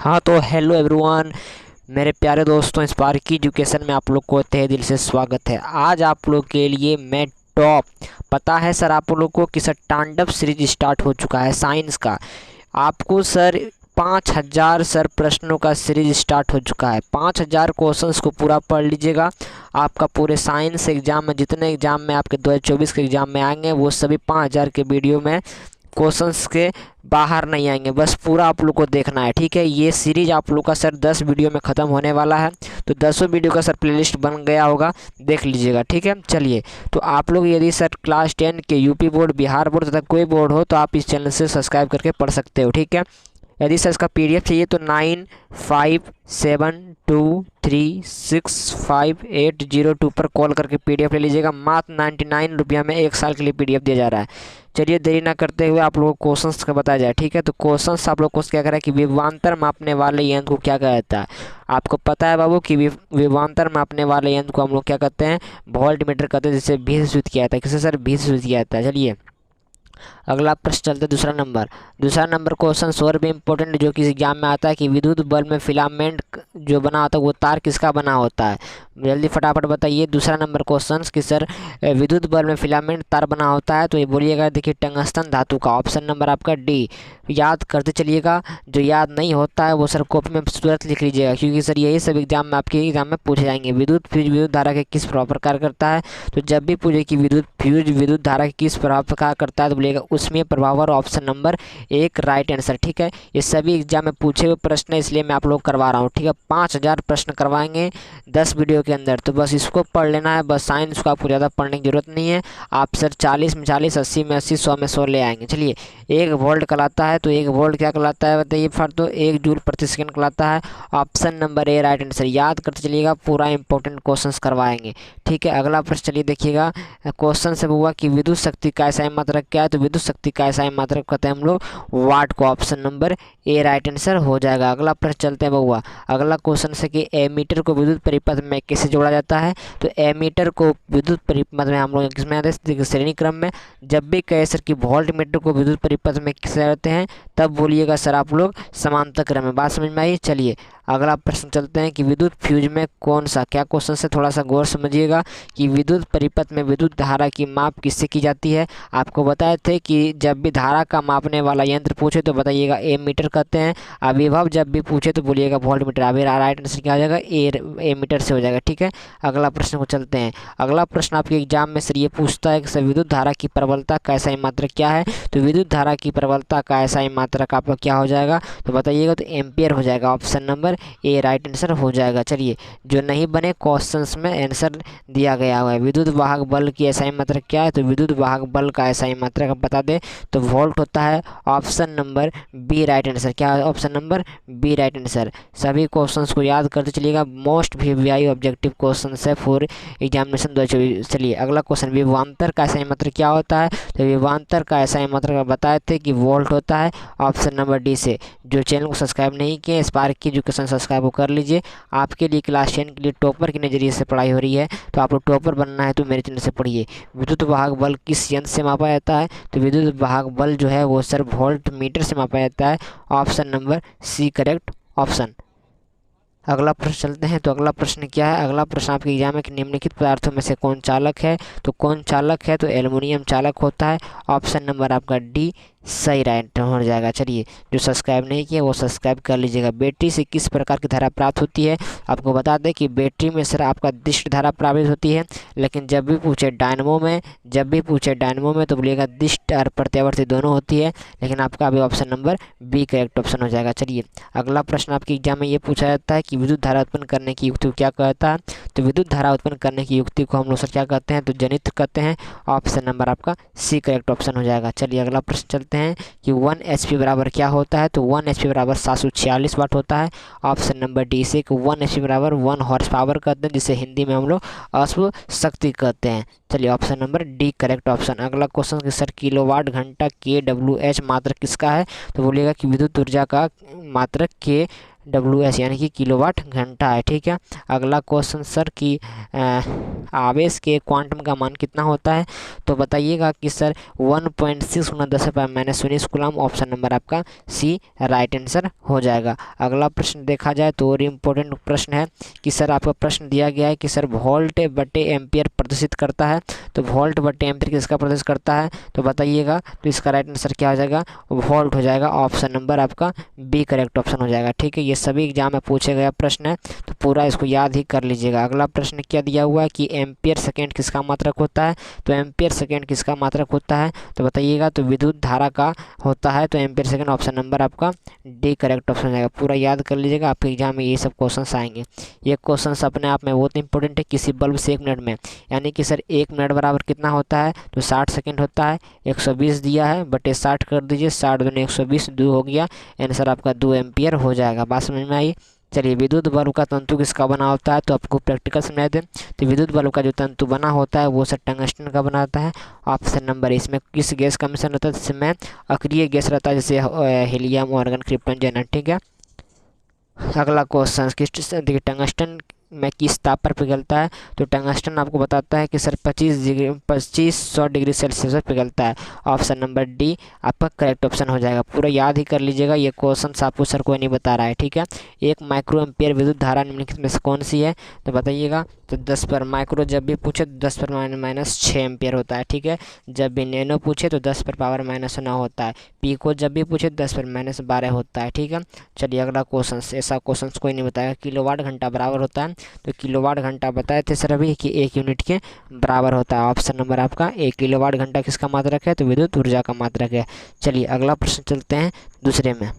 हाँ तो hello everyone, मेरे प्यारे दोस्तों, स्पार्की एजुकेशन में आप लोग को तहे दिल से स्वागत है। आज आप लोग के लिए मैं टॉप पता है सर आप लोग को कि सर तांडव सीरीज स्टार्ट हो चुका है साइंस का। आपको सर 5000 सर प्रश्नों का सीरीज स्टार्ट हो चुका है। 5000 क्वेश्चंस को पूरा पढ़ लीजिएगा। आपका पूरे साइंस एग्जाम में जितने एग्जाम में आपके 2024 के एग्जाम में आएंगे वो सभी 5000 के वीडियो में क्वेश्चंस के बाहर नहीं आएंगे, बस पूरा आप लोग को देखना है। ठीक है, ये सीरीज आप लोग का सर 10 वीडियो में ख़त्म होने वाला है, तो 10 वीडियो का सर प्लेलिस्ट बन गया होगा, देख लीजिएगा। ठीक है, चलिए तो आप लोग यदि सर क्लास 10 के यूपी बोर्ड, बिहार बोर्ड तथा कोई बोर्ड हो तो आप इस चैनल से सब्सक्राइब करके पढ़ सकते हो। ठीक है, यदि सर इसका PDF चाहिए तो 9572365802 पर कॉल करके PDF ले लीजिएगा। मात्र 99 रुपया में 1 साल के लिए PDF दिया जा रहा है। चलिए देरी ना करते हुए आप लोगों को क्वेश्चंस का बताया जाए। ठीक है, तो क्वेश्चंस आप लोग को क्या करें कि विभवांतर मापने वाले यंत्र को क्या कहता है। आपको पता है बाबू कि विभवांतर मापने वाले यंत्र को हम लोग क्या कहते हैं, वोल्टमीटर कहते हैं, जिसे 20 से सूचित किया जाता है। किसे सर, 20 से सूचित किया जाता है। चलिए अगला प्रश्न चलते दूसरा नंबर क्वेश्चन और भी इंपॉर्टेंट जो कि एग्जाम में आता है कि विद्युत बल्ब में फिलामेंट जो बना होता है वो तार किसका बना होता है। जल्दी फटाफट बताइए। दूसरा नंबर क्वेश्चन कि सर विद्युत बल्ब में फिलामेंट तार बना होता है, तो ये बोलिएगा देखिए टंगस्टन धातु का। ऑप्शन नंबर आपका डी। याद करते चलिएगा, जो याद नहीं होता है वो सर कॉपी में तुरंत लिख लीजिएगा, क्योंकि सर यही सब एग्जाम में आपके एग्जाम में पूछे जाएंगे। विद्युत फ्यूज विद्युत धारा के किस प्रकार करता है, तो जब भी पूछे कि विद्युत फ्यूज विद्युत धारा के किस प्रकार करता है तो बोलिएगा उसमें प्रभाव। Option number 1 right answer. ठीक है, ये सभी एग्जाम में पूछे हुए प्रश्न है, इसलिए मैं आप लोग करवा रहा हूँ। ठीक है, 5000 प्रश्न करवाएंगे 10 वीडियो के अंदर, तो बस इसको पढ़ लेना है। बस साइंस को आपको ज़्यादा पढ़ने की जरूरत नहीं है। आप सर 40 में 40, 80 में 80, 100 में 100 ले आएंगे। चलिए 1 वोल्ट कहलाता है, तो 1 वोल्ट क्या कहलाता है बताइए फर, तो 1 जूल प्रति सेकंड कहलाता है। Option number A right answer. याद करते चलिएगा, पूरा इंपॉर्टेंट क्वेश्चन करवाएंगे। ठीक है, अगला प्रश्न चलिए देखिएगा। क्वेश्चन से हुआ कि विद्युत शक्ति का ऐसा मात्रक क्या है, तो विद्युत शक्ति का ऐसा मात्रक कहते हैं हम लोग वाट को। Option number A right answer हो जाएगा। अगला प्रश्न चलते हैं बउआ। अगला क्वेश्चन से कि एमीटर को विद्युत परिपथ में कैसे जोड़ा जाता है, तो एमीटर को विद्युत परिपथ में हम लोग किसमें आते हैं, श्रेणी क्रम में। जब भी कहे सर कि वोल्ट मीटर को विद्युत परिपथ में किसे रहते हैं, तब बोलिएगा सर आप लोग समांतर क्रम में। बात समझ में आई। चलिए अगला प्रश्न चलते हैं कि विद्युत फ्यूज में कौन सा, क्या क्वेश्चन से थोड़ा सा गौर समझिएगा कि विद्युत परिपथ में विद्युत धारा की माप किससे की जाती है। आपको बताए थे कि जब भी धारा का मापने वाला यंत्र पूछे तो बताइएगा एमीटर कहते हैं। अविभव जब भी पूछे तो बोलिएगा वोल्टमीटर। अभी राइट आंसर क्या हो जाएगा, एमीटर से हो जाएगा। ठीक है, अगला प्रश्न को चलते हैं। अगला प्रश्न आपके एग्जाम में सर ये पूछता है कि सर विद्युत धारा की प्रबलता का ऐसा मात्रक क्या है, तो विद्युत धारा की प्रबलता का ऐसा मात्रक आपका क्या हो जाएगा, तो बताइएगा तो एम्पियर हो जाएगा। Option number A right answer हो जाएगा। चलिए जो नहीं बने क्वेश्चंस में आंसर दिया गया हुआ है। विद्युत वाहक बल की ऐसा मात्रक क्या है, तो विद्युत वाहक बल का ऐसा मात्रक आप बता दें तो वोल्ट होता है। Option number B right answer. क्या है, option number B right answer. सभी क्वेश्चंस को याद करते चलिएगा, मोस्ट VVI ऑब्जेक्टिव क्वेश्चन है फॉर एग्जामिनेशन 2024। चलिए अगला क्वेश्चन, विभवांतर का ऐसा मात्रक क्या होता है, तो विभवांतर का ऐसा मात्रक बताए थे कि वोल्ट होता है। ऑप्शन नंबर डी से। जो चैनल को सब्सक्राइब नहीं किए स्पार्की एजुकेशन सब्सक्राइब कर लीजिए। आपके लिए क्लास 10 के लिए टॉपर के नज़रिए से पढ़ाई हो रही है, तो आप लोग टॉपर बनना है तो मेरे चैनल से पढ़िए। विद्युत वाहक बल किस यंत्र से मापा जाता है, तो विद्युत वाहक बल जो है वो सर वोल्ट मीटर से मापा जाता है। Option number C correct option. अगला प्रश्न चलते हैं। तो अगला प्रश्न क्या है, अगला प्रश्न आपके एग्जाम में कि निम्नलिखित पदार्थों में से कौन चालक है, तो कौन चालक है, तो एल्युमिनियम चालक होता है। ऑप्शन नंबर आपका डी सही राइट हो जाएगा। चलिए जो सब्सक्राइब नहीं किया वो सब्सक्राइब कर लीजिएगा। बैटरी से किस प्रकार की धारा प्राप्त होती है, आपको बता दें कि बैटरी में सर आपका दिष्ट धारा प्राप्त होती है, लेकिन जब भी पूछे डायनमो में तो बोलिएगा दिष्ट और प्रत्यावर्ती दोनों होती है, लेकिन आपका अभी option number B correct option हो जाएगा। चलिए अगला प्रश्न आपके एग्जाम में ये पूछा जाता है कि विद्युत धारा उत्पन्न करने की युक्ति को क्या कहता है, तो विद्युत धारा उत्पन्न करने की युक्ति को हम लोग सर क्या कहते हैं, तो जनित्र कहते हैं। ऑप्शन नंबर आपका सी करेक्ट ऑप्शन हो जाएगा। चलिए अगला प्रश्न चलते हैं कि 1 HP बराबर क्या होता है, तो 1 HP बराबर 746 वाट होता है। ऑप्शन नंबर डी से 1 HP बराबर 1 हॉर्स पावर कहते हैं, जिसे हिंदी में हम लोग अश्व शक्ति कहते हैं। चलिए option number D correct option. अगला क्वेश्चन कि सर किलोवाट घंटा KWH मात्रक किसका है, तो बोलिएगा कि विद्युत ऊर्जा का मात्रक WS यानी कि किलोवाट घंटा है, ठीक है। अगला क्वेश्चन सर कि आवेश के क्वांटम का मान कितना होता है, तो बताइएगा कि सर 1.6 गुना 10⁻⁻19 कूलम। ऑप्शन नंबर आपका सी राइट आंसर हो जाएगा। अगला प्रश्न देखा जाए तो और इम्पोर्टेंट प्रश्न है कि सर आपका प्रश्न दिया गया है कि सर वोल्ट बटे एम्पियर प्रदर्शित करता है, तो वोल्ट बटे एम्पियर किसका प्रदर्शित करता है, तो बताइएगा। तो इसका राइट आंसर क्या हो जाएगा, वोल्ट हो जाएगा। ऑप्शन नंबर आपका बी करेक्ट ऑप्शन हो जाएगा, ठीक है। ये सभी एग्जाम में पूछे गया प्रश्न है, तो पूरा इसको याद ही कर लीजिएगा। अगला प्रश्न क्या दिया हुआ है कि एम्पियर सेकेंड किसका मात्रक होता है, तो एम्पियर सेकेंड किसका मात्रक होता है, तो बताइएगा। तो विद्युत धारा का होता है, तो एम्पियर सेकेंड ऑप्शन नंबर आपका डी करेक्ट ऑप्शन हो जाएगा। पूरा याद कर लीजिएगा, आपके एग्जाम में ये सब क्वेश्चन आएंगे। ये क्वेश्चन अपने आप में बहुत इंपॉर्टेंट है। किसी बल्ब से 1 मिनट में, यानी कि सर 1 मिनट बराबर कितना होता है, तो 60 सेकेंड होता है। 120 दिया है, बटे 60 कर दीजिए, 60 दूनी 120, 2 हो गया, आंसर आपका 2 एम्पियर हो जाएगा। बात समझ में आई। चलिए, विद्युत बल्ब का तंतु किसका बना होता है, तो आपको प्रैक्टिकल समझा दें। तो विद्युत बल्ब का जो तंतु बना होता है वो सर टंगस्टन का बनाता है। ऑप्शन नंबर, इसमें किस गैस का मिश्रण होता है, जिसमें अक्रिय गैस रहता है, जैसे हीलियम, आर्गन, क्रिप्टन, जेनन, ठीक है। अगला क्वेश्चन किस देखिए टंगस्टन में किस ताप पर पिघलता है, तो टंगस्टन आपको बताता है कि सर 2500 डिग्री सेल्सियस पर पिघलता है। ऑप्शन नंबर डी आपका करेक्ट ऑप्शन हो जाएगा। पूरा याद ही कर लीजिएगा, ये क्वेश्चन आपको सर कोई नहीं बता रहा है, ठीक है। 1 माइक्रो एम्पियर विद्युत धारा निम्नलिखित में से कौन सी है, तो बताइएगा। तो 10 पर माइक्रो जब भी पूछे तो 10 पर -6 एम्पियर होता है, ठीक है। जब भी नैनो पूछे तो 10 पर पावर -9 होता है। पीको जब भी पूछे 10 पर -12 होता है, ठीक है। चलिए अगला क्वेश्चन, ऐसा क्वेश्चन कोई नहीं बताएगा। किलोवाट घंटा बराबर होता है, तो किलोवाट घंटा बताए थे सर अभी कि 1 यूनिट के बराबर होता है। ऑप्शन नंबर आपका 1 किलोवाट घंटा किसका मात्रक है, तो विद्युत ऊर्जा का मात्रक है। चलिए अगला प्रश्न चलते हैं दूसरे में।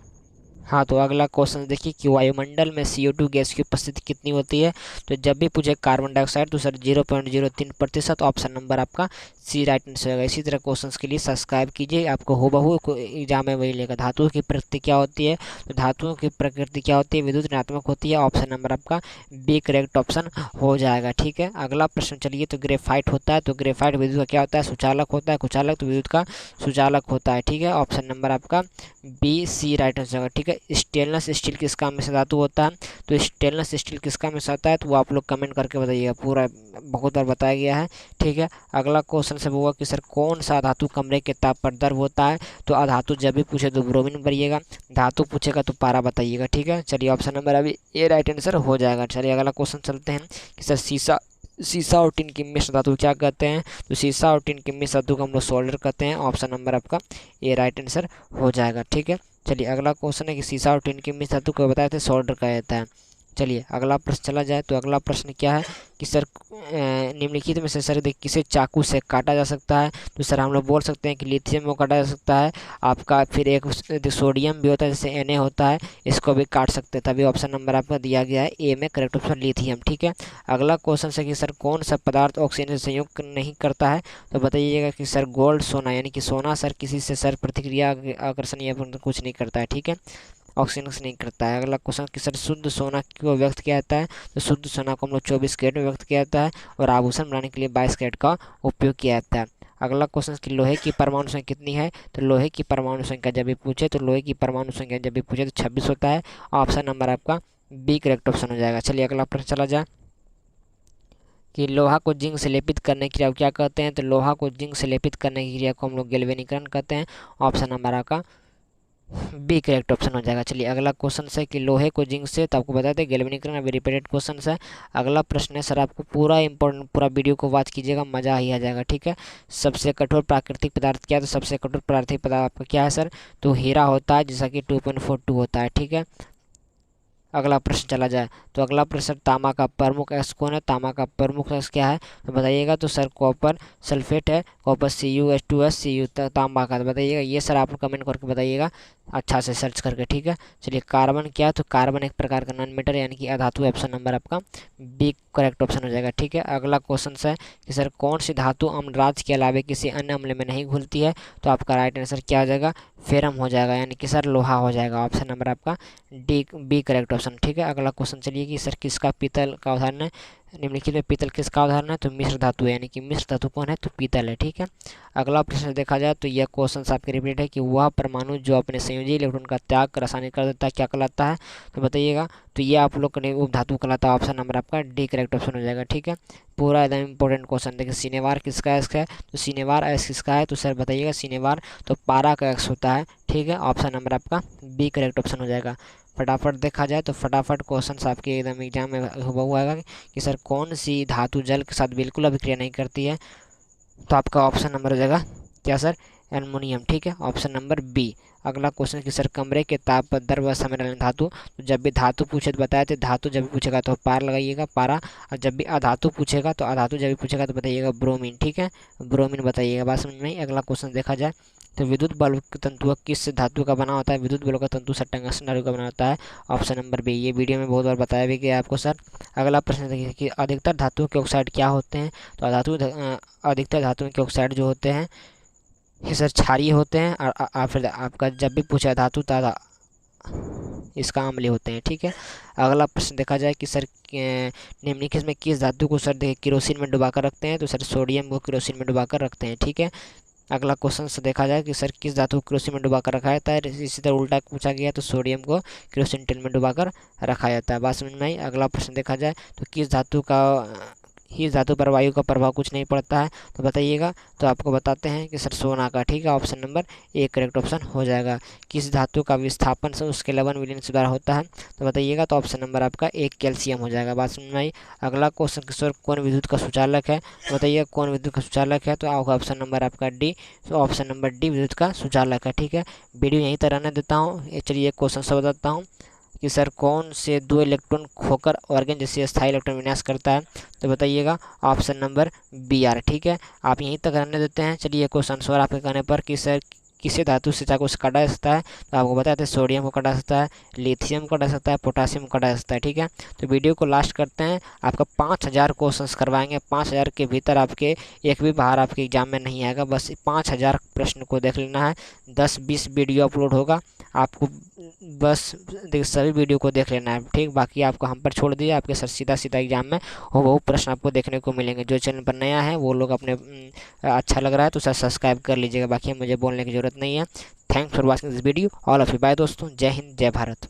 हाँ, तो अगला क्वेश्चन देखिए कि वायुमंडल में CO2 गैस की उपस्थिति कितनी होती है, तो जब भी पूछे कार्बन डाइऑक्साइड तो सर 0.03%। ऑप्शन नंबर आपका सी राइट आंसर होगा। इसी तरह क्वेश्चंस के लिए सब्सक्राइब कीजिए, आपको हूबहू एग्जाम में वही लेगा। धातुओं की प्रकृति क्या होती है, तो धातुओं की प्रकृति क्या होती है, विद्युत ऋणात्मक होती है। ऑप्शन नंबर आपका बी करेक्ट ऑप्शन हो जाएगा, ठीक है। अगला प्रश्न चलिए, तो ग्रेफाइट होता है, तो ग्रेफाइट विद्युत का क्या होता है, सुचालक होता है। कुचालक तो विद्युत का सुचालक होता है, ठीक है। ऑप्शन नंबर आपका बी सी राइट आंसर होगा, ठीक है। स्टेनलेस स्टील किसका मिश्र धातु होता है, तो स्टेनलेस स्टील किसका मिश्र आता है, तो वो आप लोग कमेंट करके बताइएगा। पूरा बहुत बार बताया गया है, ठीक है। अगला क्वेश्चन से होगा कि सर कौन सा धातु कमरे के ताप पर द्रव होता है, तो अधातु जब भी पूछे तो ब्रोमीन भरिएगा, धातु पूछेगा तो पारा बताइएगा, ठीक है। चलिए ऑप्शन नंबर अभी ए राइट आंसर हो जाएगा। चलिए अगला क्वेश्चन चलते हैं कि सर सीसा और टिन की मिश्र धातु क्या कहते हैं, तो सीसा और टिन की मिश्र धातु को हम लोग सोल्डर कहते हैं। ऑप्शन नंबर आपका ए राइट आंसर हो जाएगा, ठीक है। चलिए अगला क्वेश्चन है कि सीसा और टिन की मिश्र धातु को बताया था सोल्डर कहा जाता है। चलिए अगला प्रश्न चला जाए, तो अगला प्रश्न क्या है कि सर निम्नलिखित में से सर किसे चाकू से काटा जा सकता है, तो सर हम लोग बोल सकते हैं कि लिथियम को काटा जा सकता है आपका। फिर एक सोडियम भी होता है, जैसे Na होता है, इसको भी काट सकते हैं। तभी ऑप्शन नंबर आपका दिया गया है ए में करेक्ट ऑप्शन लिथियम, ठीक है। अगला क्वेश्चन है कि सर कौन सा पदार्थ ऑक्सीजन से संयोग नहीं करता है, तो बताइएगा कि सर गोल्ड सोना, यानी कि सोना सर किसी से सर प्रतिक्रिया आकर्षण या कुछ नहीं करता है, ठीक है। ऑक्सीजन से नहीं करता है। अगला क्वेश्चन कि सर शुद्ध सोना को व्यक्त किया जाता है, तो शुद्ध सोना को हम लोग 24 कैरेट में व्यक्त किया जाता है, और आभूषण बनाने के लिए 22 कैरेट का उपयोग किया जाता है। अगला क्वेश्चन कि लोहे की परमाणु संख्या कितनी है, तो लोहे की परमाणु संख्या जब भी पूछे तो लोहे की परमाणु संख्या जब भी पूछे तो 26 होता है। ऑप्शन नंबर आपका बी करेक्ट ऑप्शन हो जाएगा। चलिए अगला प्रश्न चला जाए कि लोहा को जिंक से लेपित करने की क्रिया को क्या कहते हैं, तो लोहा को जिंक से लेपित करने की क्रिया को हम लोग गैल्वेनीकरण कहते हैं। ऑप्शन नंबर आपका बी करेक्ट ऑप्शन हो जाएगा। चलिए अगला क्वेश्चन है कि लोहे को जिंक से, तो आपको बता दें गैल्वेनीकरण अभी रिपीटेड क्वेश्चन है। अगला प्रश्न है सर, आपको पूरा इंपॉर्टेंट पूरा वीडियो को वॉच कीजिएगा, मज़ा ही आ जाएगा, ठीक है। सबसे कठोर प्राकृतिक पदार्थ क्या है, तो सबसे कठोर प्राकृतिक पदार्थ आपका क्या है सर, तो हीरा होता है, जैसा कि 2.42 होता है, ठीक है। अगला प्रश्न चला जाए, तो अगला प्रश्न तांबा का प्रमुख अक्ष कौन है, तांबा का प्रमुख अक्ष क्या है, तो बताइएगा। तो सर कॉपर सल्फेट है, कॉपर CuH2S Cu तांबा का, तो बताइएगा। ये सर आप कमेंट करके बताइएगा अच्छा से सर्च करके, ठीक है। चलिए कार्बन क्या है, तो कार्बन एक प्रकार का नॉन मेटल यानी कि अधातु। ऑप्शन नंबर आपका बी करेक्ट ऑप्शन हो जाएगा, ठीक है। अगला क्वेश्चन है कि सर कौन सी धातु अम्लराज के अलावे किसी अन्य अम्ल में नहीं घुलती है, तो आपका राइट आंसर क्या हो जाएगा, फेरम हो जाएगा, यानी कि सर लोहा हो जाएगा। ऑप्शन नंबर आपका D B correct option option, ठीक है। अगला क्वेश्चन चलिए कि सर किसका पीतल का उदाहरण है, निम्नलिखित में पीतल किसका उदाहरण है, तो मिश्र धातु है, यानी कि मिश्र धातु कौन है, तो पीतल है, ठीक है। अगला प्रश्न देखा जाए तो यह क्वेश्चन आपके रिपीट है कि वह परमाणु जो अपने संयोजी इलेक्ट्रॉन का त्याग रासायनिक कर देता है क्या कहलाता है, तो बताइएगा। तो ये आप लोग ने उप धातु कहलाता है, ऑप्शन नंबर आपका डी करेक्ट ऑप्शन हो जाएगा, ठीक है। पूरा एकदम इंपॉर्टेंट क्वेश्चन देखिए, सिनेवार किसका है, इसका है तो सिनेवार एस किसका है, तो सर बताइएगा सिनेवार तो पारा का एक्स होता है, ठीक है। ऑप्शन नंबर आपका बी करेक्ट ऑप्शन हो जाएगा। फटाफट देखा जाए तो फटाफट क्वेश्चन आपके एकदम एग्जाम में हुआ आएगा कि सर कौन सी धातु जल के साथ बिल्कुल अभिक्रिया नहीं करती है, तो आपका ऑप्शन नंबर हो जाएगा क्या सर, एल्युमिनियम, ठीक है। Option number B. अगला क्वेश्चन कि सर कमरे के ताप पर दर व समय रहने धातु, तो जब भी धातु पूछे तो बताया तो धातु जब भी पूछेगा तो पार लगाइएगा पारा, और जब भी अधातु पूछेगा तो अधातु जब भी पूछेगा तो बताइएगा ब्रोमीन, ठीक है, ब्रोमीन बताइएगा, बात समझ में। अगला क्वेश्चन देखा जाए तो विद्युत बल्ब का तंतु किस धातु का बना होता है, विद्युत बल्ब का तंतु सर टंगस्टन धातु का बना होता है, ऑप्शन नंबर बी। ये वीडियो में बहुत बार बताया भी गया आपको सर। अगला प्रश्न देखिए कि अधिकतर धातुओं के ऑक्साइड क्या होते हैं, तो अधिकतर धातुओं के ऑक्साइड जो होते हैं ये सर क्षारीय होते हैं, और फिर आपका जब भी पूछा धातु तारा इसका अम्लीय होते हैं, ठीक है। अगला प्रश्न देखा जाए कि सर निम्नलिखित में किस धातु को सर देखिए केरोसिन में डुबाकर रखते हैं, तो सर सोडियम को केरोसिन में डुबाकर रखते हैं, ठीक है। अगला क्वेश्चन से देखा जाए कि सर किस धातु को केरोसिन में डुबाकर रखा जाता है, इसी तरह उल्टा पूछा गया तो सोडियम को केरोसिन तेल में डुबाकर रखा जाता है, बात समझ में आई। अगला प्रश्न देखा जाए तो किस धातु का इस धातु पर वायु का प्रभाव कुछ नहीं पड़ता है, तो बताइएगा। तो आपको बताते हैं कि सर सोना का, ठीक है, option number A correct option हो जाएगा। किस धातु का विस्थापन से उसके 11 मिलियन से ज़्यादा होता है, तो बताइएगा। तो ऑप्शन नंबर आपका एक कैल्शियम हो जाएगा, बात समझ में आई। अगला क्वेश्चन कि सर कौन विद्युत का सुचालक है, तो बताइएगा कौन विद्युत का सुचालक है, तो ऑप्शन नंबर आपका डी, तो ऑप्शन नंबर डी विद्युत का सुचालक है, ठीक है। वीडियो यहीं तक रहने देता हूँ। चलिए एक क्वेश्चन से बताता हूँ कि सर कौन से दो इलेक्ट्रॉन खोकर ऑर्गेन जैसे स्थायी इलेक्ट्रॉन विन्यास करता है, तो बताइएगा ऑप्शन नंबर बी आर, ठीक है। आप यहीं तक रहने देते हैं। चलिए क्वेश्चन सवाल आपके कहने पर कि सर किसी धातु से चाकू से काटा जा सकता है, तो आपको बताते हैं सोडियम को काटा सकता है, लिथियम को काटा सकता है, पोटासियम को काटा जा सकता है, ठीक है। तो वीडियो को लास्ट करते हैं, आपका 5000 क्वेश्चंस करवाएंगे, 5000 के भीतर आपके एक भी बाहर आपके एग्जाम में नहीं आएगा, बस 5000 प्रश्न को देख लेना है। 10-20 वीडियो अपलोड होगा, आपको बस सभी वीडियो को देख लेना है, ठीक। बाकी आपको हम पर छोड़ दिए, आपके सर सीधा सीधा एग्जाम में वो प्रश्न आपको देखने को मिलेंगे। जो चैनल पर नया है वो लोग अपने अच्छा लग रहा है तो सर सब्सक्राइब कर लीजिएगा, बाकी मुझे बोलने की ज़रूरत नहीं है। Thanks for watching this video all of you, bye दोस्तों, जय हिंद जय भारत।